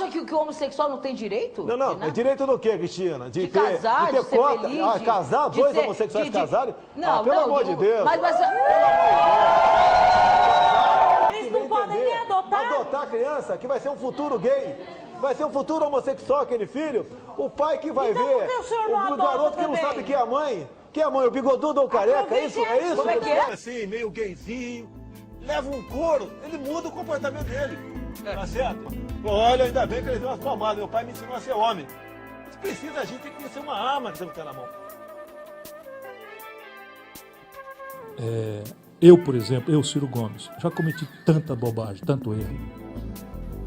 acha que o homossexual não tem direito? Não, não. É direito do quê, Cristina? De casar, de ser cota? feliz, Ah, casar? Dois homossexuais casarem? Não, pelo não, amor de Deus. Mas... Eles não podem nem adotar. Adotar a criança, que vai ser um futuro gay. Vai ser um futuro homossexual, aquele filho. O pai que vai Então, ver. por que o senhor não O adota garoto que não também? sabe quem é a mãe. Quem é a mãe? O bigodudo ou o careca? É isso? É isso? Como é que é? Assim, meio gayzinho. Leva um couro, ele muda o comportamento dele. Tá certo? Olha, ainda bem que ele deu umas palmadas. Meu pai me ensinou a ser homem. Se precisa, a gente tem que conhecer uma arma que você não tem na mão. Eu, por exemplo, Ciro Gomes, já cometi tanta bobagem, tanto erro.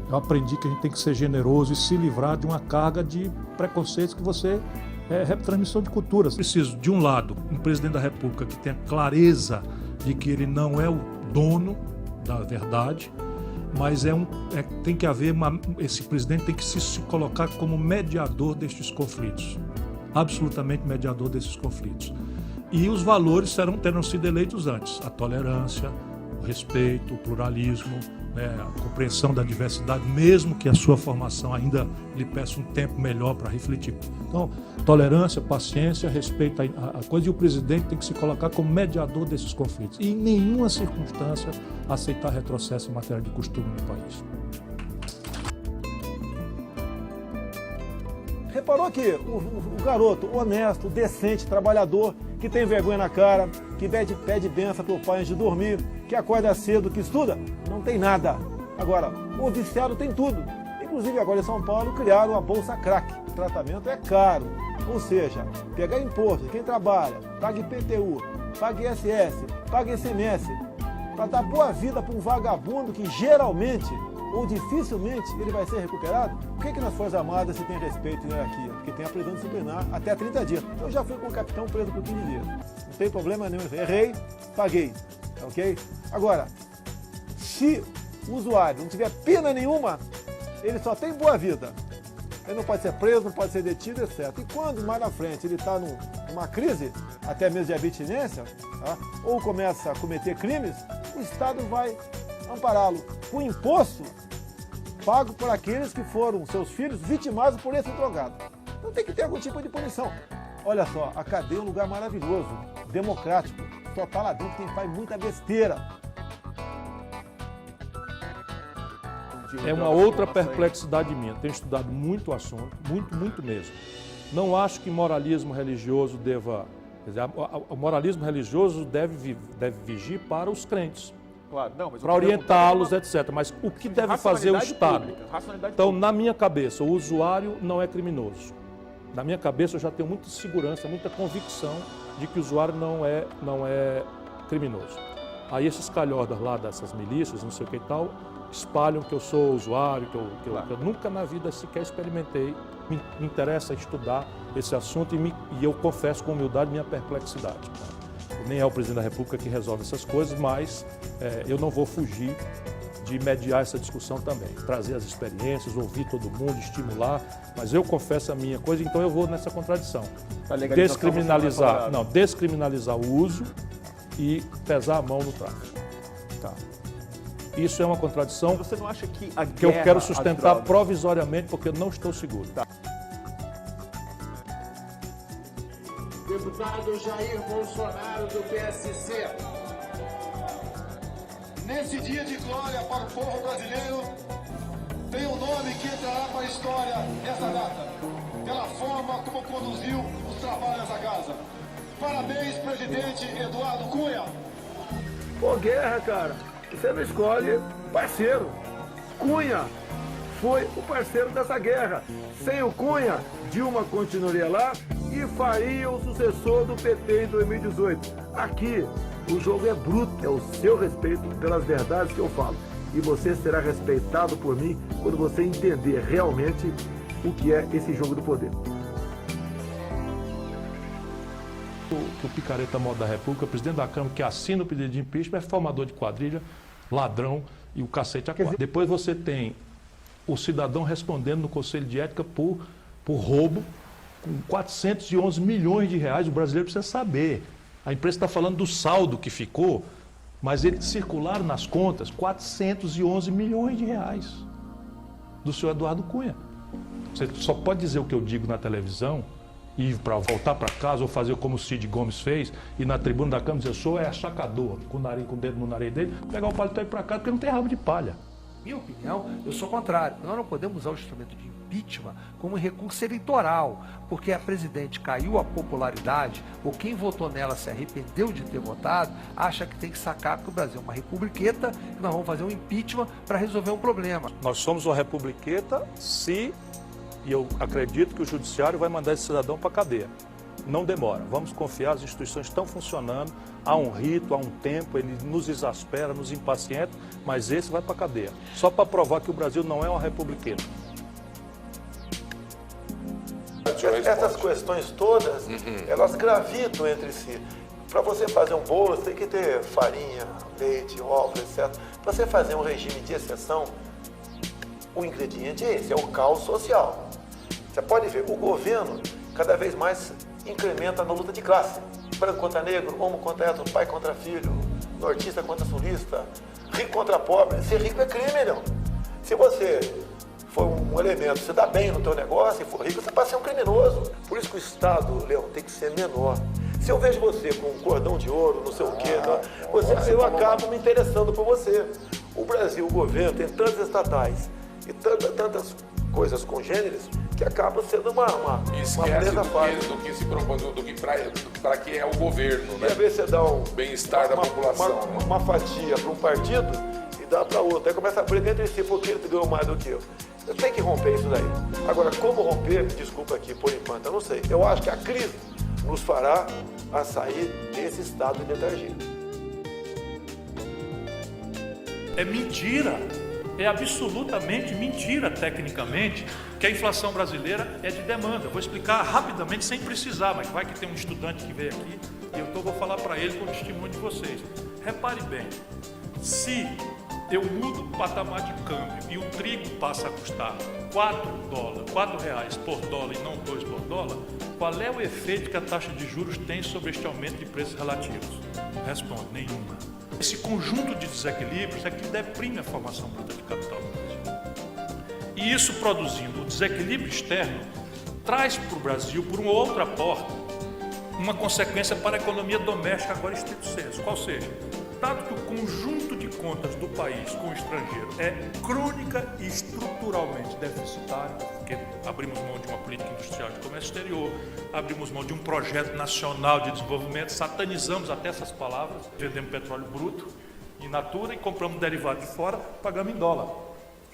Eu aprendi que a gente tem que ser generoso e se livrar de uma carga de preconceitos que você transmissão de culturas. Preciso, de um lado, um presidente da República que tenha clareza de que ele não é o dono da verdade, mas tem que haver esse presidente tem que se colocar como mediador destes conflitos, absolutamente mediador desses conflitos. E os valores terão sido eleitos antes: a tolerância, o respeito, o pluralismo, a compreensão da diversidade, mesmo que a sua formação ainda lhe peça um tempo melhor para refletir. Então, tolerância, paciência, respeito à coisa, e o presidente tem que se colocar como mediador desses conflitos. E em nenhuma circunstância aceitar retrocesso em matéria de costume no país. Reparou que o garoto honesto, decente, trabalhador, que tem vergonha na cara, que pede benção para o pai antes de dormir, que acorda cedo, que estuda, não tem nada. Agora, o viciado tem tudo. Inclusive agora em São Paulo criaram a Bolsa Crack. O tratamento é caro. Ou seja, pegar imposto, quem trabalha, paga IPTU, paga ISS, paga ICMS, para dar boa vida para um vagabundo que geralmente ou dificilmente ele vai ser recuperado. Por que nas Forças Armadas se tem respeito e hierarquia? Porque tem a prisão disciplinar até 30 dias. Eu já fui com o capitão preso por 15 dias. Não tem problema nenhum. Errei, paguei. Ok? Agora, se o usuário não tiver pena nenhuma, ele só tem boa vida. Ele não pode ser preso, não pode ser detido, etc. E quando mais na frente ele está numa crise, até mesmo de abstinência, tá? Ou começa a cometer crimes, o Estado vai ampará-lo com imposto pago por aqueles que foram seus filhos vitimados por esse drogado. Então tem que ter algum tipo de punição. Olha só, a cadeia é um lugar maravilhoso, democrático. Só está lá dentro quem faz muita besteira. É uma outra perplexidade minha. Tenho estudado muito o assunto, muito mesmo. Não acho que moralismo religioso deva... Quer dizer, o moralismo religioso deve vigir para os crentes. Claro, para orientá-los, etc. Mas o que deve fazer o Estado? Então, na minha cabeça, o usuário não é criminoso. Na minha cabeça, eu já tenho muita segurança, muita convicção de que o usuário não é criminoso. Aí esses calhordas lá dessas milícias, não sei o que e tal, espalham que eu sou usuário, que eu nunca na vida sequer experimentei. Me interessa estudar esse assunto e eu confesso com humildade minha perplexidade. Nem é o presidente da República que resolve essas coisas, mas eu não vou fugir de mediar essa discussão também. Trazer as experiências, ouvir todo mundo, estimular, mas eu confesso a minha coisa, então eu vou nessa contradição. Descriminalizar o uso e pesar a mão no tráfico. Tá. Isso é uma contradição. Você não acha que eu quero sustentar provisoriamente, porque eu não estou seguro. Tá. Deputado Jair Bolsonaro, do PSC. Nesse dia de glória para o povo brasileiro, tem um nome que entrará para a história nessa data, pela forma como conduziu os trabalhos da casa. Parabéns, presidente Eduardo Cunha. Pô, guerra, cara. Você não escolhe parceiro. Cunha foi o parceiro dessa guerra. Sem o Cunha, Dilma continuaria lá e faria o sucessor do PT em 2018. Aqui, o jogo é bruto, é o seu respeito pelas verdades que eu falo. E você será respeitado por mim quando você entender realmente o que é esse jogo do poder. O picareta modo da República, o presidente da Câmara que assina o pedido de impeachment é formador de quadrilha, ladrão e o cacete a quatro. Depois você tem o cidadão respondendo no Conselho de Ética por roubo, com 411 milhões de reais. O brasileiro precisa saber. A imprensa está falando do saldo que ficou, mas eles circularam nas contas 411 milhões de reais. do senhor Eduardo Cunha. Você só pode dizer o que eu digo na televisão e para voltar para casa ou fazer como o Cid Gomes fez e na tribuna da Câmara dizer, eu sou achacador, com o dedo no nariz dele, pegar o paletó e ir para casa, porque não tem rabo de palha. Minha opinião, eu sou contrário. Nós não podemos usar o instrumento de impeachment como recurso eleitoral, porque a presidente caiu a popularidade, ou quem votou nela se arrependeu de ter votado, acha que tem que sacar porque o Brasil é uma republiqueta e nós vamos fazer um impeachment para resolver um problema. Nós somos uma republiqueta e eu acredito que o judiciário vai mandar esse cidadão para a cadeia. Não demora, vamos confiar, as instituições estão funcionando, há um rito, há um tempo, ele nos exaspera, nos impacienta, mas esse vai para a cadeia. Só para provar que o Brasil não é uma republiqueta. Essas questões todas, elas gravitam entre si. Para você fazer um bolo, você tem que ter farinha, leite, ovos, etc. Para você fazer um regime de exceção, o ingrediente é esse, é o caos social. Você pode ver, o governo cada vez mais incrementa na luta de classe. Branco contra negro, homo contra hétero, pai contra filho, nortista contra sulista, rico contra pobre. Ser rico é crime, não. Se você for um elemento, você dá bem no teu negócio e for rico, você passa a ser um criminoso. Por isso que o Estado, Leão, tem que ser menor. Se eu vejo você com um cordão de ouro, não sei o quê, eu acabo me interessando por você. O Brasil, o governo, tem tantas estatais e tantas coisas congêneres que acaba sendo uma presa fácil. Do que se propõe, do que para que é o governo, né? E às vezes você dá bem-estar da população. Uma fatia para um partido e dá para outro. Aí começa a brigar entre si, porque ele ganhou mais do que eu. Eu tenho que romper isso daí. Agora, como romper, desculpa aqui, por enquanto, eu não sei. Eu acho que a crise nos fará a sair desse estado de letargia. É mentira, é absolutamente mentira, tecnicamente, que a inflação brasileira é de demanda. Vou explicar rapidamente, sem precisar, mas vai que tem um estudante que veio aqui e eu vou falar para ele com o testemunho de vocês. Repare bem, se eu mudo o patamar de câmbio e o trigo passa a custar R$4 por dólar e não 2 por dólar, qual é o efeito que a taxa de juros tem sobre este aumento de preços relativos? Responde, nenhuma. Esse conjunto de desequilíbrios é que deprime a formação bruta de capital no Brasil. E isso, produzindo o desequilíbrio externo, traz para o Brasil, por uma outra porta, uma consequência para a economia doméstica, agora estrito senso. Qual seja, dado que o conjunto de contas do país com o estrangeiro é crônica e estruturalmente deficitário, porque abrimos mão de uma política industrial de comércio exterior, abrimos mão de um projeto nacional de desenvolvimento, satanizamos até essas palavras, vendemos petróleo bruto, in natura, e compramos derivado de fora, pagamos em dólar.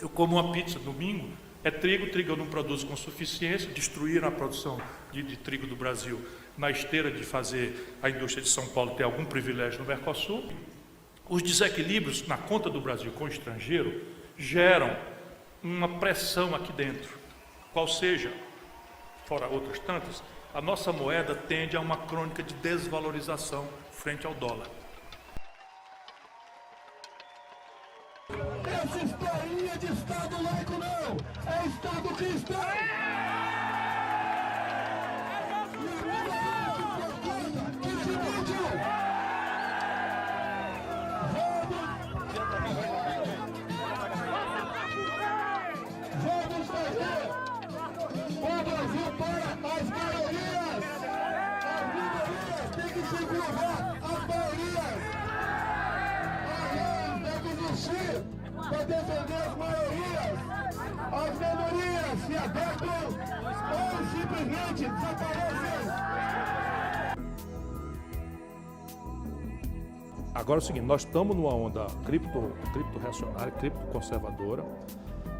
Eu como uma pizza domingo, é trigo eu não produzo com suficiência, destruíram a produção de trigo do Brasil na esteira de fazer a indústria de São Paulo ter algum privilégio no Mercosul. Os desequilíbrios na conta do Brasil com o estrangeiro geram uma pressão aqui dentro, qual seja, fora outras tantas, a nossa moeda tende a uma crônica de desvalorização frente ao dólar. Essa historinha de Estado laico não, é Estado cristão! Vamos fazer o Brasil para as maiorias! As minorias têm que se curvar às maiorias! A lei deve existir para defender as maiorias! As minorias se adaptam ou simplesmente desaparecem! Agora é o seguinte, nós estamos numa onda cripto-reacionária, cripto-conservadora.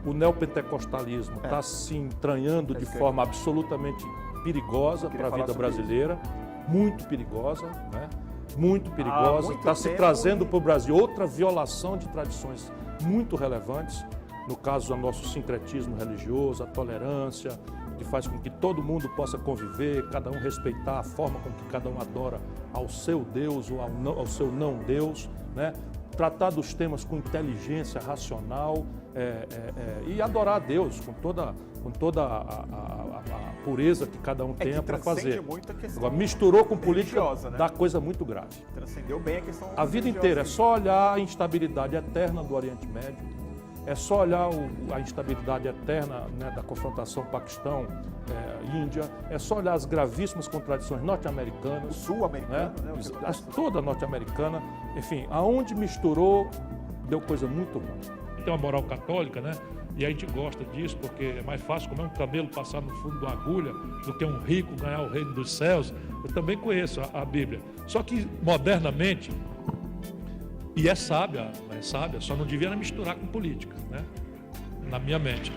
O neopentecostalismo está se entranhando de forma absolutamente perigosa para a vida brasileira, muito perigosa, né? Muito perigosa. Está se trazendo para o Brasil outra violação de tradições muito relevantes, no caso do nosso sincretismo religioso, a tolerância, que faz com que todo mundo possa conviver, cada um respeitar a forma com que cada um adora ao seu Deus ou ao seu não-Deus, né? Tratar dos temas com inteligência racional e adorar a Deus com toda a pureza que cada um tenha para fazer. Agora, misturou com política, né? Dá coisa muito grave. Transcendeu bem a questão a vida inteira, é só olhar a instabilidade eterna do Oriente Médio, É só olhar a instabilidade eterna, né, da confrontação Paquistão-Índia, é só olhar as gravíssimas contradições norte-americanas. Sul-americana, né? Toda norte-americana, enfim, aonde misturou, deu coisa muito ruim. Tem uma moral católica, né? E a gente gosta disso porque é mais fácil como é um camelo passar no fundo de uma agulha do que um rico ganhar o reino dos céus. Eu também conheço a Bíblia. Só que modernamente, e é sábia, só não devia misturar com política, né? Na minha mente.